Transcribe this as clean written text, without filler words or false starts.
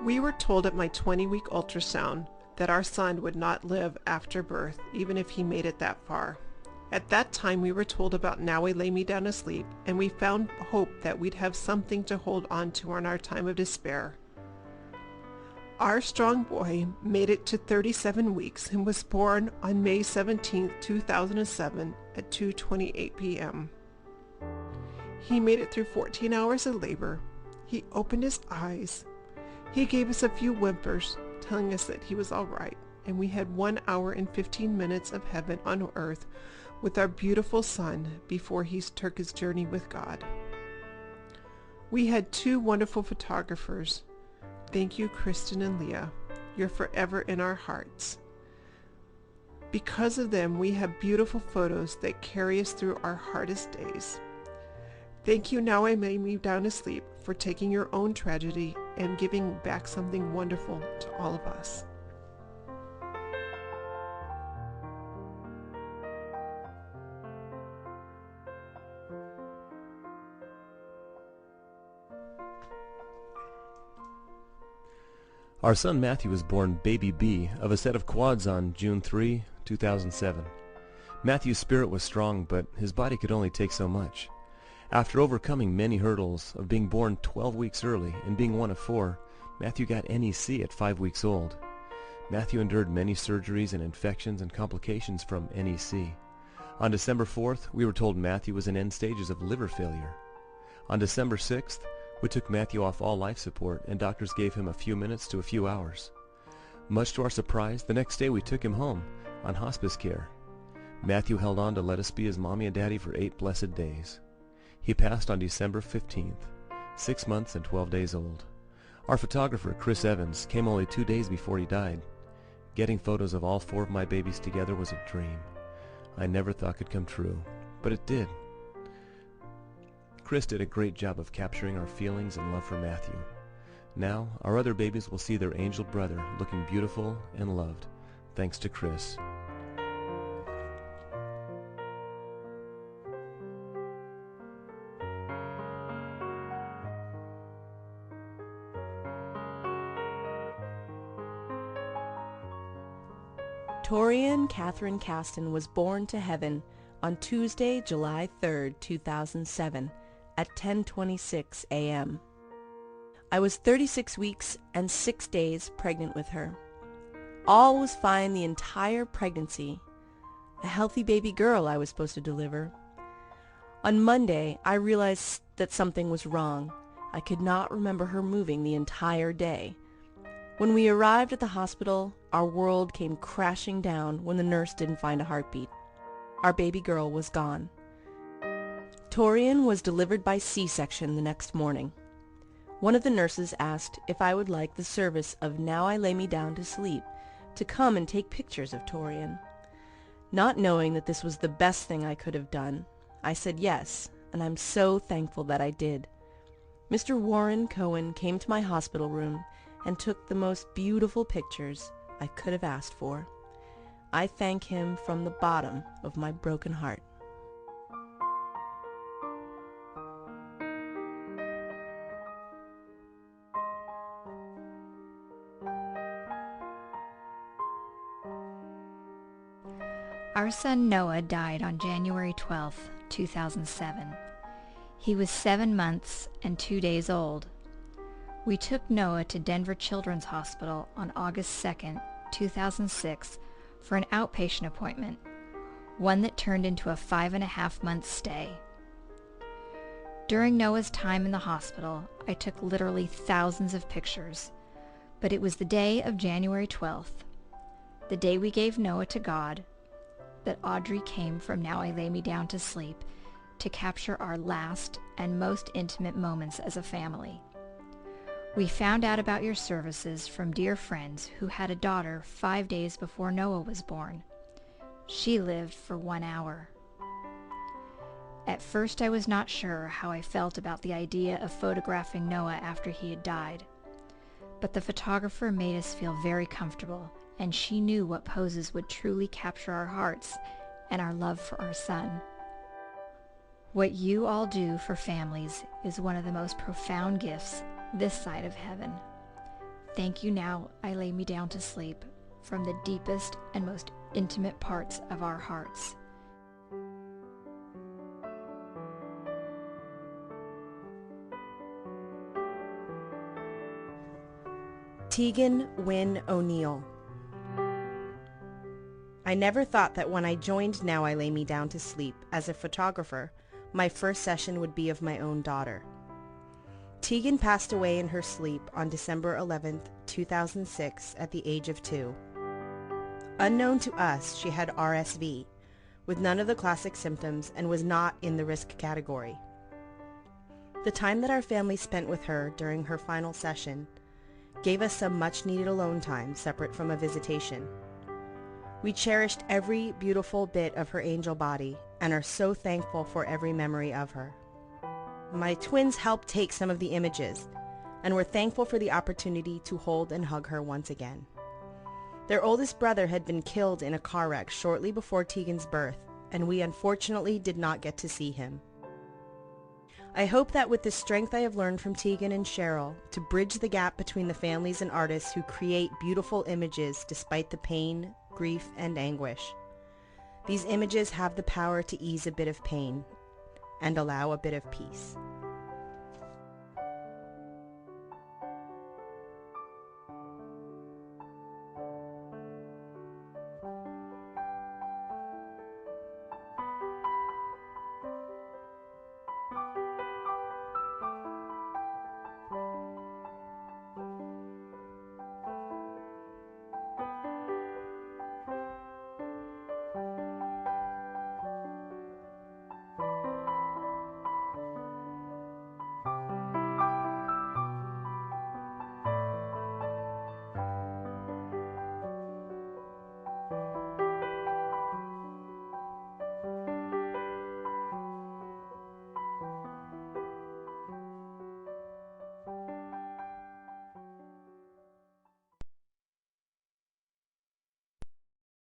We were told at my 20-week ultrasound that our son would not live after birth, even if he made it that far. At that time, we were told about Now I Lay Me Down to Sleep, and we found hope that we'd have something to hold on to in our time of despair. Our strong boy made it to 37 weeks and was born on May 17, 2007 at 2:28 p.m. He made it through 14 hours of labor. He opened his eyes. He gave us a few whimpers, telling us that he was all right, and we had 1 hour and 15 minutes of heaven on earth with our beautiful son before he took his journey with God. We had 2 wonderful photographers. Thank you, Kristen and Leah. You're forever in our hearts. Because of them, we have beautiful photos that carry us through our hardest days. Thank you, Now I Lay Me Down to Sleep, for taking your own tragedy and giving back something wonderful to all of us. Our son Matthew was born baby B of a set of quads on June 3, 2007. Matthew's spirit was strong, but his body could only take so much. After overcoming many hurdles of being born 12 weeks early and being one of 4, Matthew got NEC at 5 weeks old. Matthew endured many surgeries and infections and complications from NEC. On December 4th, we were told Matthew was in end stages of liver failure. On December 6th, we took Matthew off all life support, and doctors gave him a few minutes to a few hours. Much to our surprise, the next day we took him home on hospice care. Matthew held on to let us be his mommy and daddy for 8 blessed days. He passed on December 15th, 6 months and 12 days old. Our photographer, Chris Evans, came only 2 days before he died. Getting photos of all 4 of my babies together was a dream I never thought could come true, but it did. Chris did a great job of capturing our feelings and love for Matthew. Now, our other babies will see their angel brother looking beautiful and loved, thanks to Chris. Torian Catherine Caston was born to heaven on Tuesday, July 3, 2007, at 10:26 a.m. I was 36 weeks and 6 days pregnant with her. All was fine the entire pregnancy. A healthy baby girl I was supposed to deliver. On Monday, I realized that something was wrong. I could not remember her moving the entire day. When we arrived at the hospital, our world came crashing down when the nurse didn't find a heartbeat. Our baby girl was gone. Torian was delivered by C-section the next morning. One of the nurses asked if I would like the service of Now I Lay Me Down to Sleep to come and take pictures of Torian. Not knowing that this was the best thing I could have done, I said yes, and I'm so thankful that I did. Mr. Warren Cohen came to my hospital room and took the most beautiful pictures I could have asked for. I thank him from the bottom of my broken heart. Our son Noah died on January 12, 2007. He was 7 months and 2 days old. We took Noah to Denver Children's Hospital on August 2, 2006 for an outpatient appointment, one that turned into a 5.5-month stay. During Noah's time in the hospital, I took literally thousands of pictures, but it was the day of January 12th, the day we gave Noah to God, that Audrey came from Now I Lay Me Down to Sleep to capture our last and most intimate moments as a family. We found out about your services from dear friends who had a daughter 5 days before Noah was born. She lived for 1 hour. At first I was not sure how I felt about the idea of photographing Noah after he had died, but the photographer made us feel very comfortable, and she knew what poses would truly capture our hearts and our love for our son. What you all do for families is one of the most profound gifts this side of heaven. Thank you now I lay me down to sleep, from the deepest and most intimate parts of our hearts. Tegan Wynne O'Neill. I never thought that when I joined Now I Lay Me Down to Sleep as a photographer, my first session would be of my own daughter. Tegan passed away in her sleep on December 11th, 2006 at the age of 2. Unknown to us, she had RSV, with none of the classic symptoms and was not in the risk category. The time that our family spent with her during her final session gave us some much-needed alone time separate from a visitation. We cherished every beautiful bit of her angel body and are so thankful for every memory of her. My twins helped take some of the images, and we're thankful for the opportunity to hold and hug her once again. Their oldest brother had been killed in a car wreck shortly before Tegan's birth, and we unfortunately did not get to see him. I hope that with the strength I have learned from Tegan and Cheryl to bridge the gap between the families and artists who create beautiful images despite the pain, grief, and anguish, these images have the power to ease a bit of pain and allow a bit of peace.